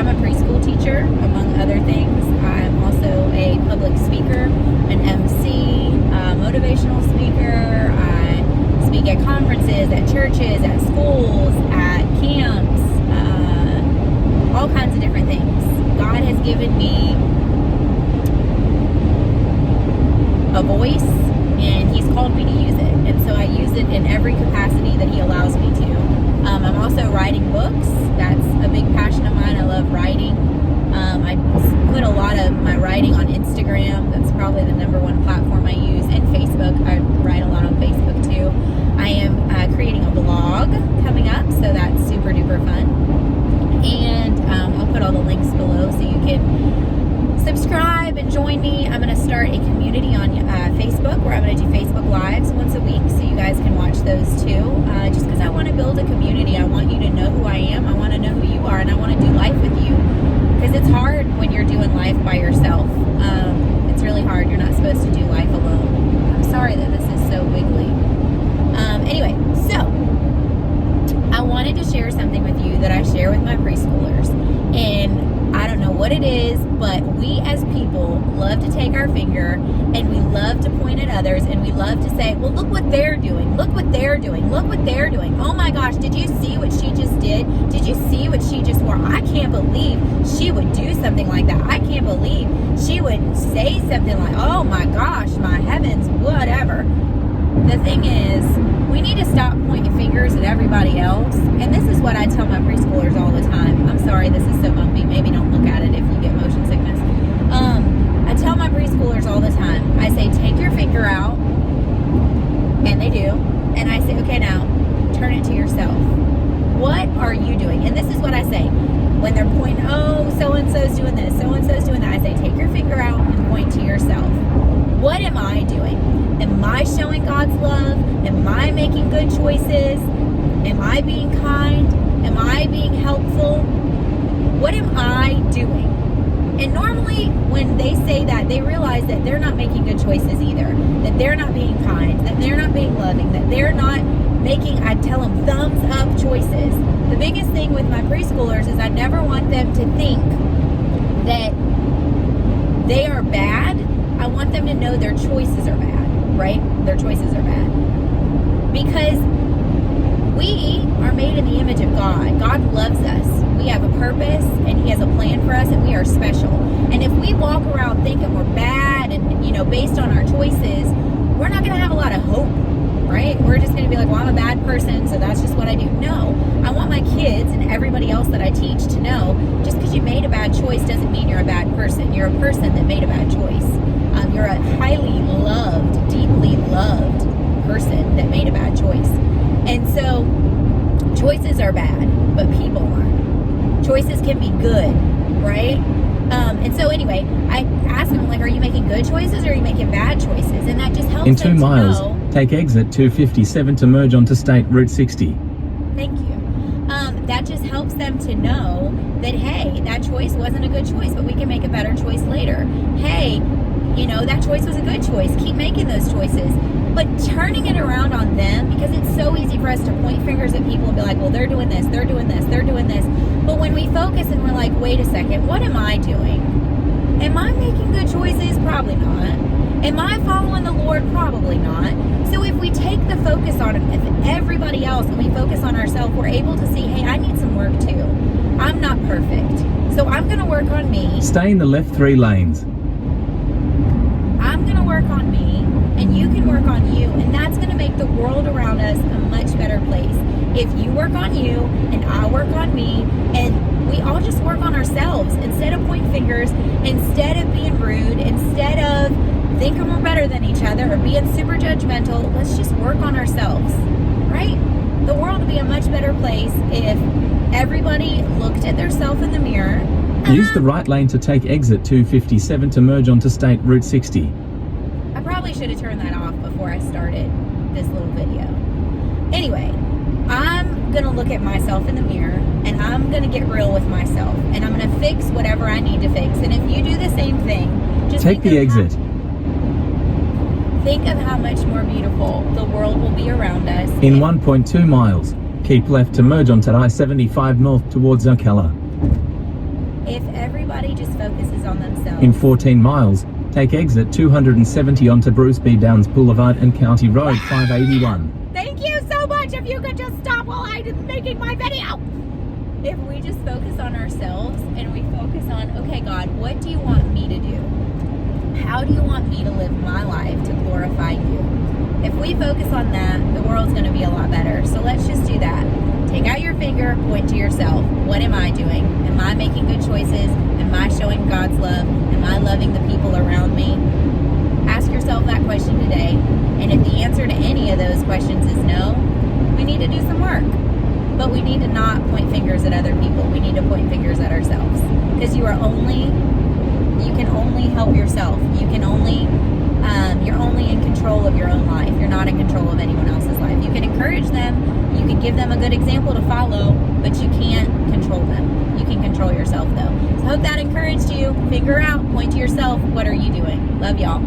I'm a preschool teacher, among other things. I'm also a public speaker, an MC, a motivational speaker. I speak at conferences, at churches, at schools, at camps, all kinds of different things. God has given me a voice, and He's called me to use it. And so I use it in every capacity that He allows me to. I'm also writing books. That's a big passion of mine. I love writing. I put a lot of my writing on Instagram. That's probably the #1 platform I use. And Facebook. I write a lot on Facebook too. I am creating a blog coming up, so that's super duper fun. And I'll put all the links below so you can subscribe and join me. I'm going to start a community on Facebook where I'm going to do Facebook Lives once a week, so you guys can watch those too. Just because I want to build a community. I want you to know who I am. I want to know who you are, and I want to do life with you. Because it's hard when you're doing life by yourself. It's really hard. You're not supposed to do life alone. I'm sorry that this is so wiggly. Anyway, so I wanted to share something with you that I share with my preschoolers. And I don't know what it is, but we as people love to take our finger and we love to point at others, and we love to say, well, look what they're doing. Look what they're doing. Look what they're doing. Oh my gosh, did you see what she just did? Did you see what she just wore? I can't believe she would do something like that. I can't believe she would say something like, oh my gosh, my heavens, whatever. The thing is, we need to stop pointing fingers at everybody else. And this is what I tell my preschoolers all the time. I'm sorry, this is so bumpy. Maybe don't look at it if you get motion sickness. I tell my preschoolers all the time. I say, take your finger out. And they do. And I say, okay, now, turn it to yourself. What are you doing? And this is what I say. When they're pointing, oh, so-and-so's doing this, so-and-so's doing that. I say, take your finger out and point to yourself. What am I doing? Am I showing God's love? Am I making good choices? Am I being kind? Am I being helpful? What am I doing? And normally when they say that, they realize that they're not making good choices either. That they're not being kind. That they're not being loving. That they're not making, I tell them, thumbs up choices. The biggest thing with my preschoolers is I never want them to think that they are bad. I want them to know their choices are bad, right? Their choices are bad. Because we are made in the image of God. God loves us. We have a purpose, and He has a plan for us, and we are special. And if we walk around thinking we're bad and, based on our choices, we're not going to have a lot of hope, right? We're just going to be like, well, I'm a bad person, so that's just what I do. No, I want my kids and everybody else that I teach to know, just because you made a bad choice doesn't mean you're a bad person. You're a person that made a bad choice. You're a highly loved, deeply loved person that made a bad choice. And so choices are bad, but people aren't. Choices can be good, right? And so anyway, I ask them, like, are you making good choices or are you making bad choices? And that just helps in them 2 miles, to know. Take exit 257 to merge onto State Route 60. Thank you. That just helps them to know that, hey, that choice wasn't a good choice, but we can make a better choice later. Hey, that choice was a good choice. Keep making those choices. But turning it around on them, because it's so easy for us to point fingers at people and be like, well, they're doing this, they're doing this, they're doing this. But when we focus and we're like, wait a second, what am I doing? Am I making good choices? Probably not. Am I following the Lord? Probably not. So if we take the focus on everybody else and we focus on ourselves, we're able to see, hey, I need some work too. I'm not perfect. So I'm going to work on me. Stay in the left 3 lanes. I'm going to work on me, and you can work on you, and that's going to make the world around us a much better place. If you work on you, and I work on me, and we all just work on ourselves, instead of pointing fingers, instead of being rude, instead of thinking we're better than each other, or being super judgmental, let's just work on ourselves, right? The world would be a much better place if everybody looked at themselves in the mirror. Use the right lane to take exit 257 to merge onto State Route 60. I probably should have turned that off before I started this little video. Anyway, I'm going to look at myself in the mirror, and I'm going to get real with myself, and I'm going to fix whatever I need to fix. And if you do the same thing, just take the exit. Think of how much more beautiful the world will be around us. In 1.2 miles, keep left to merge onto I-75 north towards Ocala. If everybody just focuses on themselves. In 14 miles, take exit 270 onto Bruce B. Downs Boulevard and County Road 581. Thank you so much. If you could just stop while I'm making my video. If we just focus on ourselves and we focus on, okay, God, what do you want me to do? How do you want me to live my life to glorify you? If we focus on that, the world's going to be a lot better. So let's just do that. Take out your finger, point to yourself. What am I doing? Am I making good choices? Am I showing God's love? Am I loving the people around me? Ask yourself that question today. And if the answer to any of those questions is no, we need to do some work. But we need to not point fingers at other people. We need to point fingers at ourselves. Because you can only help yourself. You're only in control of your own life. You're not in control of anyone else's life. You can encourage them. You can give them a good example to follow, but you can't control them. You can control yourself though. So hope that encouraged you. Figure out, point to yourself. What are you doing? Love y'all.